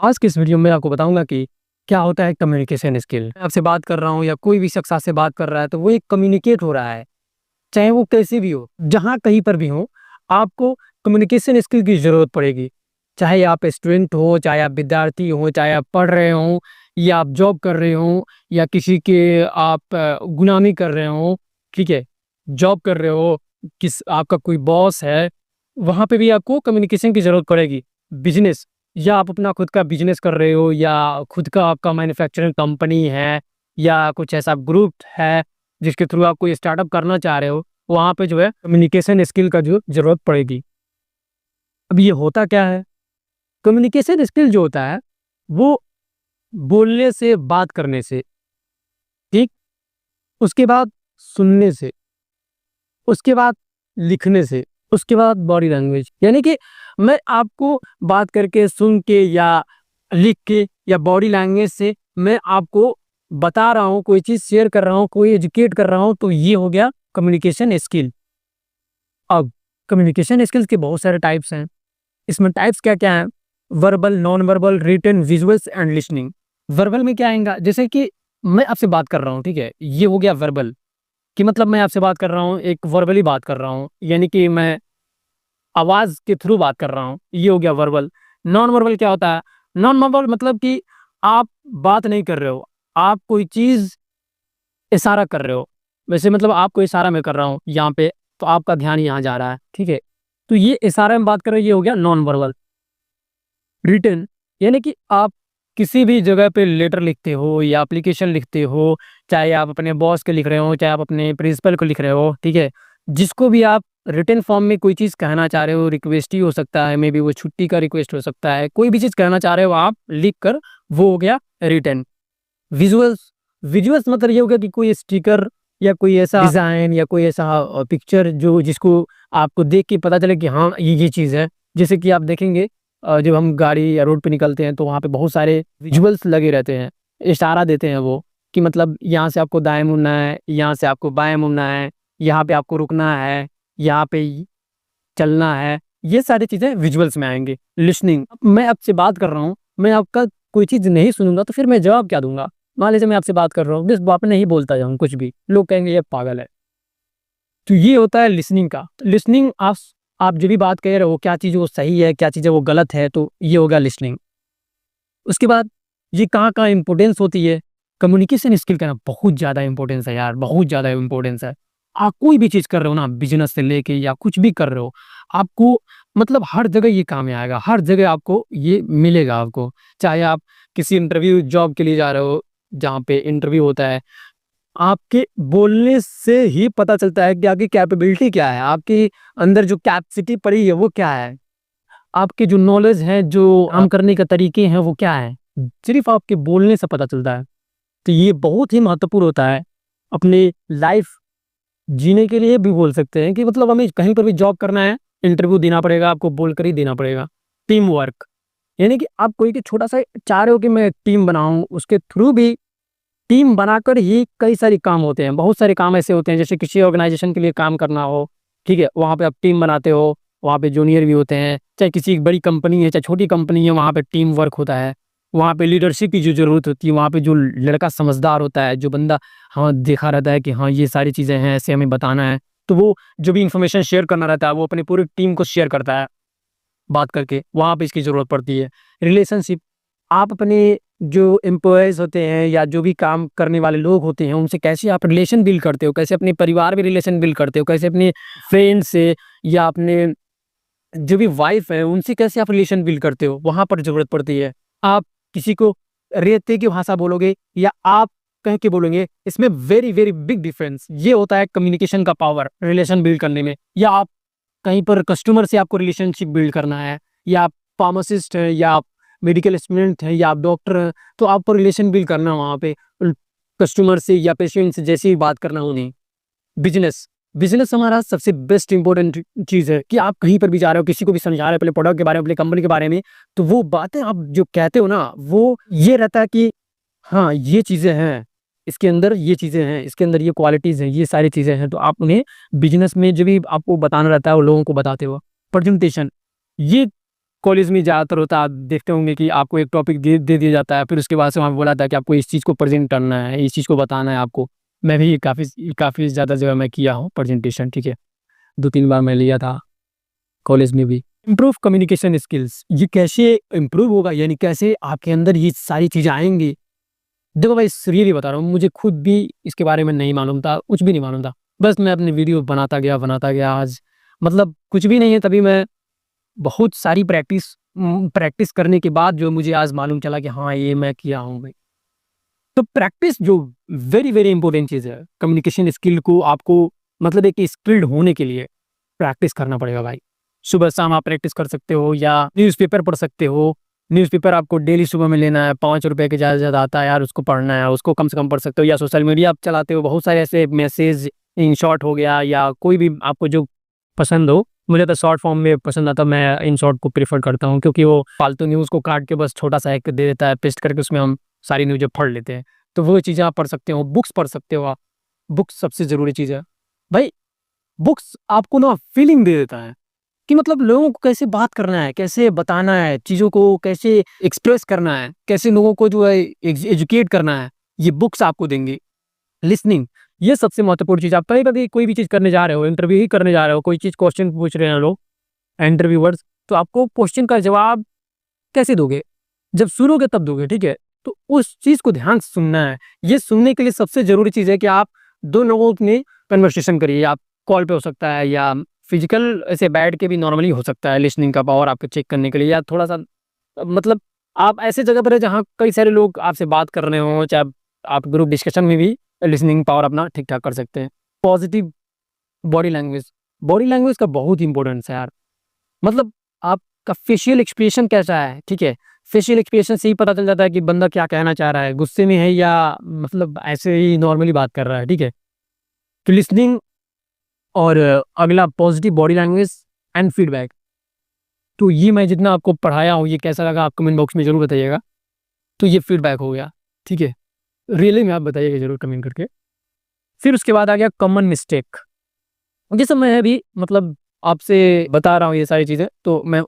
आज के इस वीडियो में आपको बताऊंगा कि क्या होता है कम्युनिकेशन स्किल। मैं आपसे बात कर रहा हूँ या कोई भी शख्स आपसे बात कर रहा है तो वो एक कम्युनिकेट हो रहा है, चाहे वो कैसे भी हो, जहाँ कहीं पर भी हो, आपको कम्युनिकेशन स्किल की जरूरत पड़ेगी। चाहे आप स्टूडेंट हो, चाहे आप विद्यार्थी हो, चाहे आप पढ़ रहे हो, या आप जॉब कर रहे हो, या किसी के आप गुलामी कर रहे हो। ठीक है, जॉब कर रहे हो, किस आपका कोई बॉस है, वहां पे भी आपको कम्युनिकेशन की जरूरत पड़ेगी। बिजनेस, या आप अपना खुद का बिजनेस कर रहे हो, या खुद का आपका मैन्युफैक्चरिंग कंपनी है, या कुछ ऐसा ग्रुप है जिसके थ्रू आप कोई स्टार्टअप करना चाह रहे हो, वहां पे जो है कम्युनिकेशन स्किल का जो जरूरत पड़ेगी। अब ये होता क्या है, कम्युनिकेशन स्किल जो होता है वो बोलने से, बात करने से, ठीक, उसके बाद सुनने से, उसके बाद लिखने से, उसके बाद बॉडी लैंग्वेज। यानी कि मैं आपको बात करके, सुन के, या लिख के, या बॉडी लैंग्वेज से मैं आपको बता रहा हूँ, कोई चीज शेयर कर रहा हूँ, कोई एजुकेट कर रहा हूँ, तो ये हो गया कम्युनिकेशन स्किल। अब कम्युनिकेशन स्किल्स के बहुत सारे टाइप्स हैं। इसमें टाइप्स क्या क्या हैं? Verbal, non verbal, written, visuals and listening. Verbal में क्या आएगा? जैसे कि मैं आपसे बात कर रहा हूँ, ठीक है, ये हो गया वर्बल, कि मतलब मैं आपसे बात कर रहा हूँ, एक वर्बली बात कर रहा हूँ, यानी कि मैं आवाज के थ्रू बात कर रहा हूँ, ये हो गया वर्बल। नॉन वर्बल क्या होता है? नॉन वर्बल मतलब कि आप बात नहीं कर रहे हो, आप कोई चीज इशारा कर रहे हो। वैसे मतलब आपको इशारा में कर रहा हूँ यहाँ पे, तो आपका ध्यान यहाँ जा रहा है, ठीक है, तो ये इशारे में बात कर रहे हो, ये हो गया नॉन वर्बल। रिटन, यानी कि आप किसी भी जगह पे लेटर लिखते हो या एप्लीकेशन लिखते हो, चाहे आप अपने बॉस के लिख रहे हो, चाहे आप अपने प्रिंसिपल को लिख रहे हो, ठीक है, जिसको भी आप रिटन फॉर्म में कोई चीज़ कहना चाह रहे हो, रिक्वेस्ट ही हो सकता है, मे बी वो छुट्टी का रिक्वेस्ट हो सकता है, कोई भी चीज़ कहना चाह रहे हो आप लिख कर, वो हो गया रिटन। विजुअल्स, विजुअल्स मतलब ये हो गया कि कोई स्टिकर या कोई ऐसा डिजाइन या कोई ऐसा पिक्चर जो जिसको आपको देख के पता चले कि हाँ ये चीज़ है। जैसे कि आप देखेंगे, जब हम गाड़ी या रोड पे निकलते हैं तो वहाँ पे बहुत सारे विजुअल्स लगे रहते हैं, इशारा देते हैं वो, कि मतलब यहाँ से आपको दाएं मुड़ना है, यहाँ से आपको बाएं मुड़ना है, यहाँ पे आपको रुकना है, यहाँ पे चलना है। ये सारी चीजें विजुअल्स में आएंगे। लिसनिंग, मैं आपसे बात कर रहा हूँ, मैं आपका कोई चीज नहीं सुनूंगा तो फिर मैं जवाब क्या दूंगा? मान लीजिए मैं आपसे बात कर रहा हूँ, बस बात नहीं बोलता जाऊँ कुछ भी, लोग कहेंगे ये पागल है। तो ये होता है लिसनिंग का। लिसनिंग, आप जो भी बात कह रहे हो, क्या चीज़ वो सही है, क्या चीज़ है वो गलत है, तो ये होगा लिसनिंग। उसके बाद ये कहाँ कहाँ इंपॉर्टेंस होती है? कम्युनिकेशन स्किल का ना बहुत ज़्यादा इंपॉर्टेंस है यार, बहुत ज़्यादा इंपॉर्टेंस है। आप कोई भी चीज़ कर रहे हो ना, बिजनेस से लेके या कुछ भी कर रहे हो, आपको मतलब हर जगह ये काम में आएगा, हर जगह आपको ये मिलेगा आपको। चाहे आप किसी इंटरव्यू, जॉब के लिए जा रहे हो, जहाँ पे इंटरव्यू होता है, आपके बोलने से ही पता चलता है कि आपकी कैपेबिलिटी क्या है, आपके अंदर जो कैपेसिटी पड़ी है वो क्या है, आपके जो नॉलेज है, जो काम करने के तरीके हैं वो क्या है, सिर्फ आपके बोलने से पता चलता है। तो ये बहुत ही महत्वपूर्ण होता है अपने लाइफ जीने के लिए भी। बोल सकते हैं कि मतलब हमें कहीं पर भी जॉब करना है, इंटरव्यू देना पड़ेगा, आपको बोलकर ही देना पड़ेगा। टीम वर्क, यानी कि आप कोई के छोटा सा चाह रहे हो कि मैं टीम बनाऊं, उसके थ्रू भी टीम बनाकर ही कई सारे काम होते हैं। बहुत सारे काम ऐसे होते हैं, जैसे किसी ऑर्गेनाइजेशन के लिए काम करना हो, ठीक है, वहाँ पे आप टीम बनाते हो, वहाँ पे जूनियर भी होते हैं, चाहे किसी बड़ी कंपनी है चाहे छोटी कंपनी है, वहाँ पे टीम वर्क होता है। वहाँ पे लीडरशिप की जो जरूरत होती है, वहाँ पे जो लड़का समझदार होता है, जो बंदा हाँ देखा रहता है कि हाँ ये सारी चीज़ें हैं, ऐसे हमें बताना है, तो वो जो भी इंफॉर्मेशन शेयर करना रहता है वो अपनी पूरी टीम को शेयर करता है बात करके, वहाँ पे इसकी ज़रूरत पड़ती है। रिलेशनशिप, आप अपने जो एम्प्लॉयज़ होते हैं या जो भी काम करने वाले लोग होते हैं, उनसे कैसे आप रिलेशन बिल्ड करते हो, कैसे अपने परिवार में रिलेशन बिल्ड करते हो, कैसे अपने फ्रेंड से या अपने जो भी वाइफ है उनसे कैसे आप रिलेशन बिल्ड करते हो, वहाँ पर ज़रूरत पड़ती है। आप किसी को रेते की भाषा बोलोगे या आप कह के बोलेंगे, इसमें वेरी वेरी बिग डिफरेंस। ये होता है कम्युनिकेशन का पावर रिलेशन बिल्ड करने में। या आप कहीं पर कस्टमर से आपको रिलेशनशिप बिल्ड करना है, या आप फार्मासिस्ट हैं, या आप मेडिकल स्टूडेंट हैं, या आप डॉक्टर हैं, तो आपको रिलेशन बिल्ड करना है वहाँ पे कस्टमर से या पेशेंट से, जैसे ही बात करना उन्हें। बिजनेस, बिजनेस हमारा सबसे बेस्ट इंपॉर्टेंट चीज़ है कि आप कहीं पर भी जा रहे हो, किसी को भी समझा रहे हो अपने प्रोडक्ट के बारे में, अपनी कंपनी के बारे में, तो वो बातें आप जो कहते हो ना, वो ये रहता है कि हाँ ये चीज़ें हैं, इसके अंदर ये चीज़ें हैं, इसके अंदर ये क्वालिटीज़ हैं, ये सारी चीज़ें हैं, तो आप उन्हें बिजनेस में जो भी आपको बताना रहता है वो लोगों को बताते हो। प्रेजेंटेशन, ये कॉलेज में ज़्यादातर होता है, आप देखते होंगे कि आपको एक टॉपिक दे दिया जाता है, फिर उसके बाद से वहाँ पे बोला था कि आपको इस चीज़ को प्रेज़ेंट करना है, इस चीज़ को बताना है आपको। मैं भी काफ़ी ज़्यादा जगह मैं किया हूँ प्रेज़ेंटेशन, ठीक है? 2-3 बार मैं लिया था कॉलेज में भी। इम्प्रूव कम्युनिकेशन स्किल्स, ये कैसे इम्प्रूव होगा, यानी कैसे आपके अंदर ये सारी चीज़ें आएँगी? देखो भाई, सीरियसली बता रहा हूँ, मुझे खुद भी इसके बारे में नहीं मालूम था, कुछ भी नहीं मालूम था। बस मैं अपनी वीडियो बनाता गया आज मतलब कुछ भी नहीं है, तभी मैं बहुत सारी प्रैक्टिस करने के बाद जो मुझे आज मालूम चला कि हाँ, ये मैं किया हूँ भाई। तो प्रैक्टिस जो वेरी इंपॉर्टेंट चीज़ है, कम्युनिकेशन स्किल को आपको मतलब एक स्किल्ड होने के लिए प्रैक्टिस करना पड़ेगा भाई। सुबह-शाम आप प्रैक्टिस कर सकते हो या न्यूज़पेपर पढ़ सकते हो। न्यूज़पेपर आपको डेली सुबह में लेना है, ₹5 के ज़्यादा से ज़्यादा आता है यार, उसको पढ़ना है, उसको कम से कम पढ़ सकते हो। या सोशल मीडिया आप चलाते हो, बहुत सारे ऐसे मैसेज इन शॉर्ट हो गया या कोई भी आपको जो पसंद हो। मुझे तो शॉर्ट फॉर्म में पसंद आता है, मैं इन शॉर्ट को प्रेफ़र करता हूँ क्योंकि वो फालतू न्यूज़ को काट के बस छोटा-सा एक दे देता है, पेस्ट करके उसमें हम सारी न्यूज़ें पढ़ लेते हैं। तो वो चीज़ें आप पढ़ सकते हो, बुक्स पढ़ सकते हो आप। बुक्स सबसे ज़रूरी चीज़ है। भाई, बुक्स आपको ना फीलिंग दे देता है कि मतलब लोगों को कैसे बात करना है, कैसे बताना है, चीज़ों को कैसे एक्सप्रेस करना है, कैसे लोगों को जो है एजुकेट करना है, ये बुक्स आपको देंगी। लिसनिंग, ये सबसे महत्वपूर्ण चीज़। आप कभी-कभी कोई भी चीज़ करने जा रहे हो, इंटरव्यू ही करने जा रहे हो, कोई चीज़ क्वेश्चन पूछ रहे हैं लोग इंटरव्यूअर्स, तो आपको क्वेश्चन का जवाब कैसे दोगे? जब सुनोगे तब दोगे, ठीक है? तो उस चीज़ को ध्यान से सुनना है। ये सुनने के लिए सबसे ज़रूरी चीज़ है कि आप 2 लोगों में कन्वर्सेशन करिए। आप कॉल पे हो सकता है या फिज़िकल ऐसे बैठ के भी नॉर्मली हो सकता है, लिसनिंग का पावर आपको चेक करने के लिए या थोड़ा-सा मतलब आप ऐसे जगह पर हैं जहाँ कई सारे लोग आपसे बात कर रहे हों, चाहे आप ग्रुप डिस्कशन में भी लिसनिंग पावर अपना ठीक-ठाक कर सकते हैं। पॉज़िटिव बॉडी लैंग्वेज का बहुत इम्पोर्टेंस है यार। मतलब आपका फेशियल एक्सप्रेशन कैसा है, ठीक है? फेशियल एक्सप्रेशन से ही पता चल जाता है कि बंदा क्या कहना चाह रहा है, गुस्से में है या मतलब ऐसे ही नॉर्मली बात कर रहा है, ठीक है? तो लिसनिंग और अगला positive body language and feedback. तो ये मैं जितना आपको पढ़ाया हूँ, ये कैसा लगा आप कमेंट बॉक्स में ज़रूर बताइएगा। तो ये फीडबैक हो गया, ठीक है? रियली में आप बताइएगा ज़रूर कमेंट करके। फिर उसके बाद आ गया कॉमन मिस्टेक। जैसे मैं अभी मतलब आपसे बता रहा हूँ ये सारी चीज़ें, तो मैं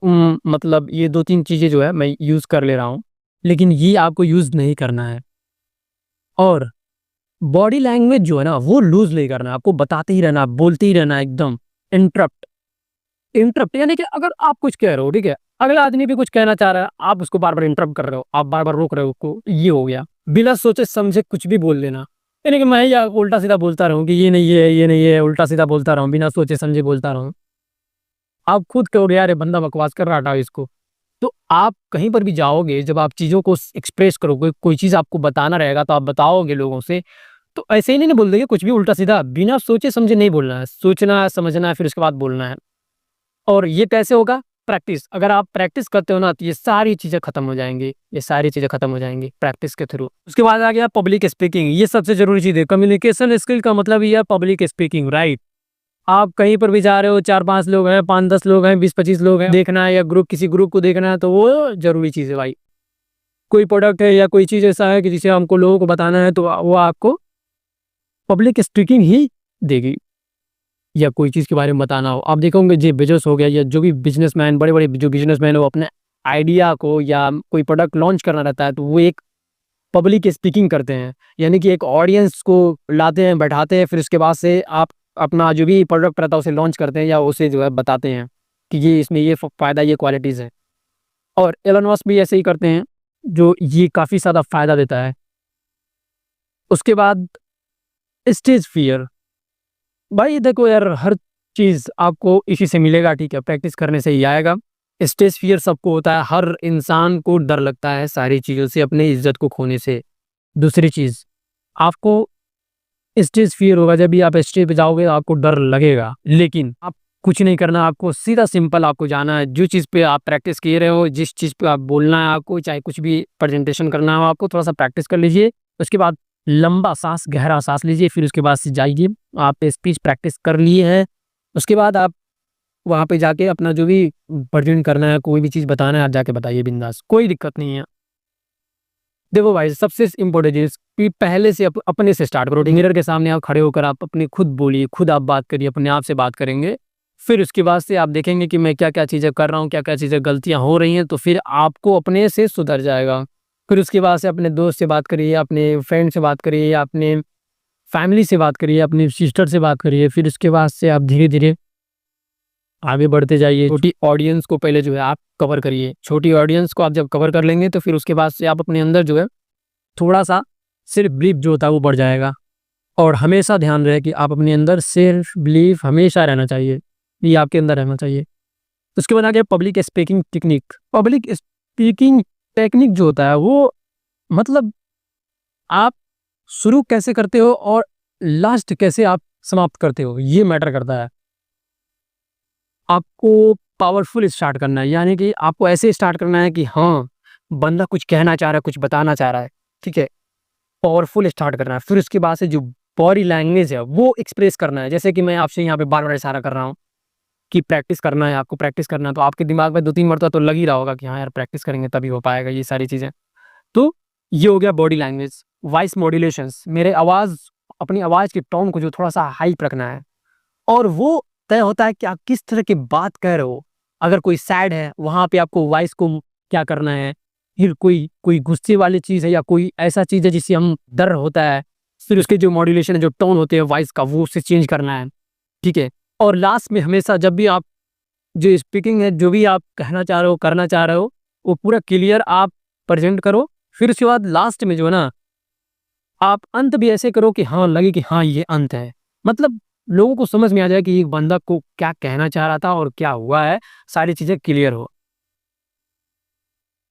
मतलब ये 2-3 चीज़ें जो है मैं यूज़ कर ले रहा हूँ, लेकिन ये आपको यूज़ नहीं करना है। और बॉडी लैंग्वेज जो है ना, वो लूज़ नहीं करना है, आपको बताते ही रहना, बोलते ही रहना एकदम। इंटरप्ट इंटरप्ट यानी कि अगर आप कुछ कह रहे हो, ठीक है? अगला आदमी भी कुछ कहना चाह रहा है, आप उसको बार-बार इंटरप्ट कर रहे हो, आप बार-बार रोक रहे हो उसको, ये हो गया। बिना सोचे-समझे कुछ भी बोल देना, यानी कि मैं या उल्टा-सीधा बोलता रहूँ कि ये नहीं है, उल्टा-सीधा बोलता रहूँ, बिना सोचे-समझे बोलता रहूँ। आप खुद कहोगे यार ये बंदा बकवास कर रहा है, हटाओ इसको। तो आप कहीं पर भी जाओगे, जब आप चीज़ों को एक्सप्रेस करोगे, कोई चीज़ आपको बताना रहेगा तो आप बताओगे लोगों से, तो ऐसे ही नहीं बोल देंगे कुछ भी उल्टा-सीधा, बिना सोचे-समझे नहीं बोलना है, सोचना है, समझना है, फिर उसके बाद बोलना है। और ये कैसे होगा? प्रैक्टिस। अगर आप प्रैक्टिस करते हो ना, तो ये सारी चीज़ें खत्म हो जाएँगी, ये सारी चीज़ें खत्म हो जाएँगी प्रैक्टिस के थ्रू। उसके बाद आ गया पब्लिक स्पीकिंग, ये सबसे ज़रूरी चीज़ है। कम्युनिकेशन स्किल का मतलब ये है पब्लिक स्पीकिंग, राइट? आप कहीं पर भी जा रहे हो, 4-5 लोग हैं, 5-10 लोग हैं, 20-25 लोग हैं, देखना है या किसी ग्रुप को देखना है, तो वो ज़रूरी चीज़ है भाई। कोई प्रोडक्ट है या कोई चीज़ ऐसा है कि जिसे हमको लोगों को बताना है, तो वो आपको पब्लिक स्पीकिंग ही देगी। या कोई चीज़ के बारे में बताना हो, आप देखोगे जो बिज़नेस हो गया या जो भी बिज़नेसमैन, बड़े-बड़े जो बिज़नेसमैन वो अपने आइडिया को या कोई प्रोडक्ट लॉन्च करना रहता है, तो वो एक पब्लिक स्पीकिंग करते हैं। यानी कि एक ऑडियंस को लाते हैं, बैठाते हैं, फिर उसके बाद से आप अपना जो भी प्रोडक्ट रहता है उसे लॉन्च करते हैं या उसे जो है बताते हैं कि ये इसमें ये फ़ायदा, ये क्वालिटीज़ है। और एलन मस्क भी ऐसे ही करते हैं, जो ये काफ़ी ज़्यादा फ़ायदा देता है। उसके बाद स्टेज फ़ियर। भाई देखो यार, हर चीज़ आपको इसी से मिलेगा, ठीक है? प्रैक्टिस करने से ही आएगा। स्टेज फ़ियर सबको होता है, हर इंसान को डर लगता है सारी चीज़ों से, अपनी इज़्ज़त को खोने से। दूसरी चीज़, आपको स्टेज फ़ियर होगा, जब भी आप स्टेज पे जाओगे आपको डर लगेगा, लेकिन आप कुछ नहीं करना, आपको सीधा सिंपल आपको जाना है। जो चीज़ पे आप प्रैक्टिस किए रहे हो, जिस चीज़ पे आप बोलना है आपको, चाहे कुछ भी प्रेज़ेंटेशन करना हो आपको, थोड़ा-सा प्रैक्टिस कर लीजिए। उसके बाद लंबा साँस, गहरा साँस लीजिए, फिर उसके बाद से जाइए। आप स्पीच प्रैक्टिस कर लिए हैं, उसके बाद आप वहाँ पे जाके अपना जो भी प्रेज़ेंट करना है, कोई भी चीज़ बताना है, आप जाके बताइए बिंदास, कोई दिक्कत नहीं है। देखो भाई, सबसे इम्पोर्टेंट चीज़ कि पहले से अपने से स्टार्ट करो। मिरर के सामने आप खड़े होकर आप अपने खुद बोलिए, खुद आप बात करिए, अपने आप से बात करेंगे, फिर उसके बाद से आप देखेंगे कि मैं क्या-क्या चीज़ें कर रहा हूँ, क्या-क्या चीज़ें गलतियाँ हो रही हैं, तो फिर आपको अपने से सुधर जाएगा। फिर उसके बाद से अपने दोस्त से बात करिए, अपने फ्रेंड से बात करिए, या अपने फैमिली से बात करिए, अपनी सिस्टर से बात करिए। फिर उसके बाद से आप धीरे-धीरे आगे बढ़ते जाइए। छोटी ऑडियंस को पहले जो है आप कवर करिए। छोटी ऑडियंस को आप जब कवर कर लेंगे, तो फिर उसके बाद से आप अपने अंदर जो है थोड़ा-सा सेल्फ बिलीफ जो होता है वो बढ़ जाएगा। और हमेशा ध्यान रहे कि आप अपने अंदर सेल्फ बिलीफ हमेशा रहना चाहिए, ये आपके अंदर रहना चाहिए। उसके बाद आ गया public speaking technique. Public speaking technique जो होता है वो मतलब आप शुरू कैसे करते हो और लास्ट कैसे आप समाप्त करते हो, ये मैटर करता है। आपको पावरफुल स्टार्ट करना है, यानी कि आपको ऐसे स्टार्ट करना है कि हाँ, बंदा कुछ कहना चाह रहा है, कुछ बताना चाह रहा है, ठीक है? पावरफुल स्टार्ट करना है। फिर उसके बाद से जो बॉडी लैंग्वेज है वो एक्सप्रेस करना है। जैसे कि मैं आपसे यहाँ पे बार-बार इशारा कर रहा हूँ कि प्रैक्टिस करना है, आपको प्रैक्टिस करना है, तो आपके दिमाग में 2-3 मरतबा तो लग ही रहा होगा कि हाँ यार, प्रैक्टिस करेंगे तभी हो पाएगा ये सारी चीज़ें। तो ये हो गया बॉडी लैंग्वेज। वॉइस मॉड्यूलेशंस, मेरे अपनी आवाज़ के टोन को जो थोड़ा-सा हाई रखना है, और वो तय होता है कि आप किस तरह की बात कह रहे हो। अगर कोई सैड है, वहाँ पे आपको वॉइस को क्या करना है, फिर कोई कोई गुस्से वाली चीज़ है या कोई ऐसा चीज़ है जिससे हम डर होता है, फिर उसके जो मॉड्यूलेशन है, जो टोन होते हैं वॉइस का, वो उससे चेंज करना है, ठीक है? और लास्ट में हमेशा जब भी आप जो स्पीकिंग है, जो भी आप कहना चाह रहे हो, करना चाह रहे हो, वो पूरा क्लियर आप प्रेज़ेंट करो। फिर उसके बाद लास्ट में जो है ना, आप अंत भी ऐसे करो कि हाँ, लगे कि हाँ, ये अंत है। मतलब लोगों को समझ में आ जाए कि ये बंदा को क्या कहना चाह रहा था और क्या हुआ है, सारी चीज़ें क्लियर हो।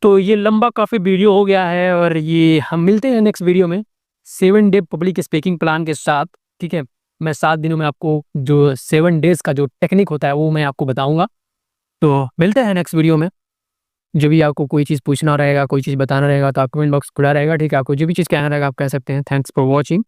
तो ये लंबा काफ़ी वीडियो हो गया है, और ये हम मिलते हैं नेक्स्ट वीडियो में 7 डे पब्लिक स्पीकिंग प्लान के साथ, ठीक है? मैं 7 दिनों में आपको जो 7 डेज़ का जो टेक्निक होता है, वो मैं आपको बताऊँगा। तो मिलते हैं नेक्स्ट वीडियो में। जो भी आपको कोई चीज़ पूछना रहेगा, कोई चीज़ बताना रहेगा, तो आप कमेंट बॉक्स खुला रहेगा, ठीक है? आपको जो भी चीज़ कहना रहेगा आप कह सकते हैं। Thanks for watching.